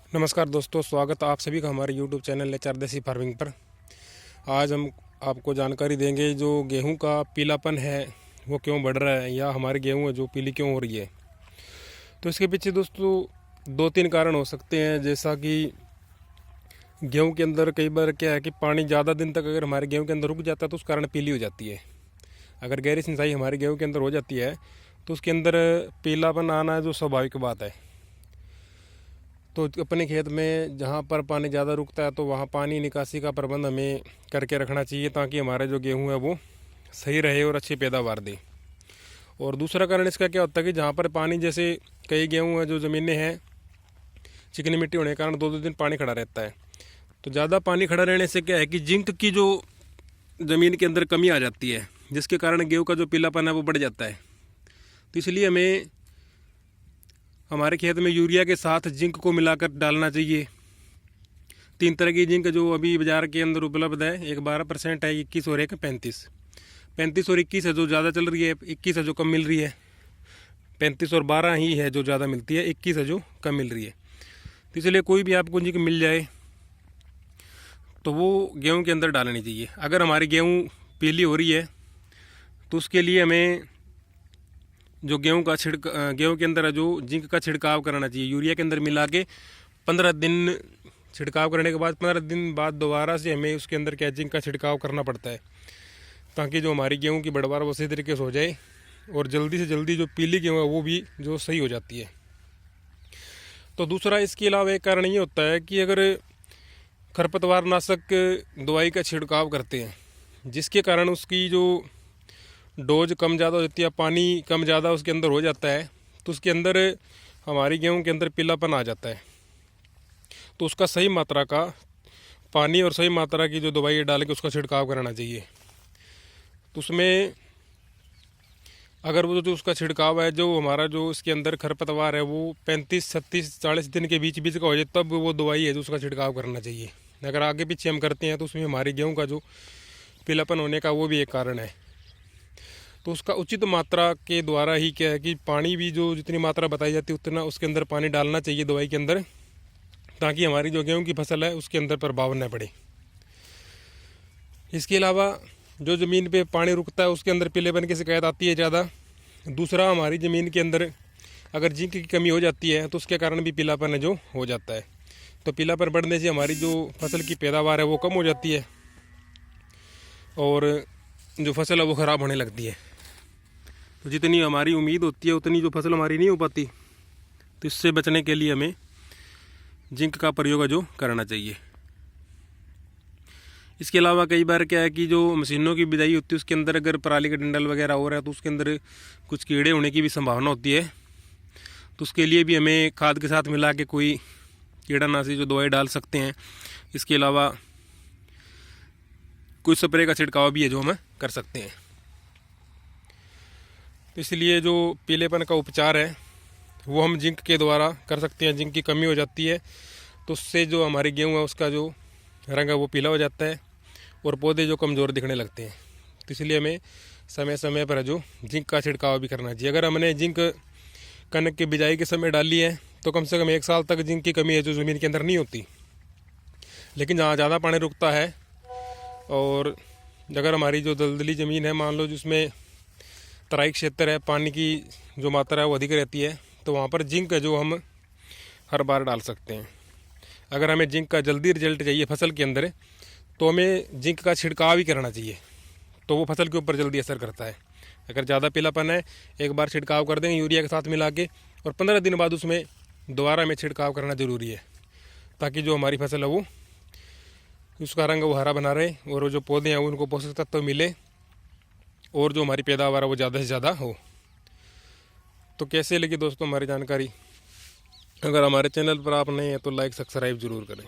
नमस्कार दोस्तों, स्वागत है आप सभी का हमारे YouTube चैनल नेचर देसी फार्मिंग पर। आज हम आपको जानकारी देंगे जो गेहूं का पीलापन है वो क्यों बढ़ रहा है, या हमारी गेहूं है जो पीली क्यों हो रही है। तो इसके पीछे दोस्तों 2-3 कारण हो सकते हैं। जैसा कि गेहूं के अंदर कई बार क्या है कि पानी ज़्यादा दिन तक अगर हमारे गेहूँ के अंदर रुक जाता है तो उस कारण पीली हो जाती है। अगर गहरी सिंचाई हमारे गेहूँ के अंदर हो जाती है तो उसके अंदर पीलापन आना जो स्वाभाविक बात है। तो अपने खेत में जहाँ पर पानी ज़्यादा रुकता है तो वहाँ पानी निकासी का प्रबंध हमें करके रखना चाहिए, ताकि हमारा जो गेहूँ है वो सही रहे और अच्छी पैदावार दे। और दूसरा कारण इसका क्या होता है कि जहाँ पर पानी, जैसे कई गेहूँ है जो ज़मीनें हैं चिकनी मिट्टी होने के कारण 2-2 दिन पानी खड़ा रहता है। तो ज़्यादा पानी खड़ा रहने से क्या है कि जिंक की जो ज़मीन के अंदर कमी आ जाती है, जिसके कारण गेहूँ का जो पीलापन है वो बढ़ जाता है। तो इसलिए हमें हमारे खेत में यूरिया के साथ जिंक को मिलाकर डालना चाहिए। 3 तरह की जिंक जो अभी बाज़ार के अंदर उपलब्ध है, एक 12% है 21 और एक 35 और 21 है जो ज़्यादा चल रही है, 21 है जो कम मिल रही है। 35 और 12 ही है जो ज़्यादा मिलती है, 21 है जो कम मिल रही है। तो इसलिए कोई भी आपको जिंक मिल जाए तो वो गेहूँ के अंदर डालनी चाहिए। अगर हमारी गेहूँ पीली हो रही है तो उसके लिए हमें जो गेहूं के अंदर जो जिंक का छिड़काव करना चाहिए, यूरिया के अंदर मिला के 15 दिन छिड़काव करने के बाद 15 दिन बाद दोबारा से हमें उसके अंदर क्या जिंक का छिड़काव करना पड़ता है, ताकि जो हमारी गेहूं की पैदावार वो सही तरीके से हो जाए और जल्दी से जल्दी जो पीली गेहूँ है वो भी जो सही हो जाती है। तो दूसरा इसके अलावा एक कारण ये होता है कि अगर खरपतवार नाशक दवाई का छिड़काव करते हैं, जिसके कारण उसकी जो डोज कम ज़्यादा हो जाती है, पानी कम ज़्यादा उसके अंदर हो जाता है, तो उसके अंदर हमारी गेहूं के अंदर पीलापन आ जाता है। तो उसका सही मात्रा का पानी और सही मात्रा की जो दवाई डाल के उसका छिड़काव कराना चाहिए। तो उसमें अगर वो जो उसका छिड़काव है, जो हमारा जो इसके अंदर खरपतवार है वो 35, 36, 40 दिन के बीच बीच का हो जाए, तब वो दवाई है जो उसका छिड़काव करना चाहिए। अगर आगे पीछे हम करते हैं तो उसमें हमारी गेहूँ का जो पीलापन होने का वो भी एक कारण है। तो उसका उचित मात्रा के द्वारा ही क्या है कि पानी भी जो जितनी मात्रा बताई जाती है उतना उसके अंदर पानी डालना चाहिए दवाई के अंदर, ताकि हमारी जो गेहूं की फसल है उसके अंदर प्रभाव न पड़े। इसके अलावा जो ज़मीन पे पानी रुकता है उसके अंदर पीलेपन की शिकायत आती है ज़्यादा। दूसरा, हमारी ज़मीन के अंदर अगर जिंक की कमी हो जाती है तो उसके कारण भी पीलापन है जो हो जाता है। तो पीलापन बढ़ने से हमारी जो फसल की पैदावार है वो कम हो जाती है और जो फसल है वो ख़राब होने लगती है। तो जितनी हमारी उम्मीद होती है उतनी जो फसल हमारी नहीं हो पाती। तो इससे बचने के लिए हमें जिंक का प्रयोग जो करना चाहिए। इसके अलावा कई बार क्या है कि जो मशीनों की बिजाई होती है उसके अंदर अगर पराली का डंडल वगैरह हो रहा है तो उसके अंदर कुछ कीड़े होने की भी संभावना होती है। तो उसके लिए भी हमें खाद के साथ मिला के कोई कीड़ानाशी जो दवाई डाल सकते हैं। इसके अलावा कुछ स्प्रे का छिड़काव भी है जो हम कर सकते हैं। तो इसलिए जो पीलेपन का उपचार है वो हम जिंक के द्वारा कर सकते हैं। जिंक की कमी हो जाती है तो उससे जो हमारी गेहूँ है उसका जो रंग है वो पीला हो जाता है और पौधे जो कमज़ोर दिखने लगते हैं। तो इसलिए हमें समय समय पर जो जिंक का छिड़काव भी करना चाहिए। अगर हमने जिंक कनक की बिजाई के समय डाली है तो कम से कम 1 साल तक जिंक की कमी है जो ज़मीन के अंदर नहीं होती। लेकिन जहाँ ज़्यादा पानी रुकता है और अगर हमारी जो दलदली ज़मीन है, मान लो जिसमें तराई क्षेत्र है, पानी की जो मात्रा है वो अधिक रहती है, तो वहाँ पर जिंक है जो हम हर बार डाल सकते हैं। अगर हमें जिंक का जल्दी रिजल्ट चाहिए फसल के अंदर तो हमें जिंक का छिड़काव ही करना चाहिए, तो वो फसल के ऊपर जल्दी असर करता है। अगर ज़्यादा पीलापन है, एक बार छिड़काव कर देंगे यूरिया के साथ मिला के, और 15 दिन बाद उसमें दोबारा हमें छिड़काव करना ज़रूरी है, ताकि जो हमारी फसल है वो उसका रंग वो हरा बना रहे और वो जो पौधे हैं उनको पोषक तत्व मिले और जो हमारी पैदावार है वो ज़्यादा से ज़्यादा हो। तो कैसे लगी दोस्तों हमारी जानकारी? अगर हमारे चैनल पर आप नए हैं तो लाइक सब्सक्राइब ज़रूर करें।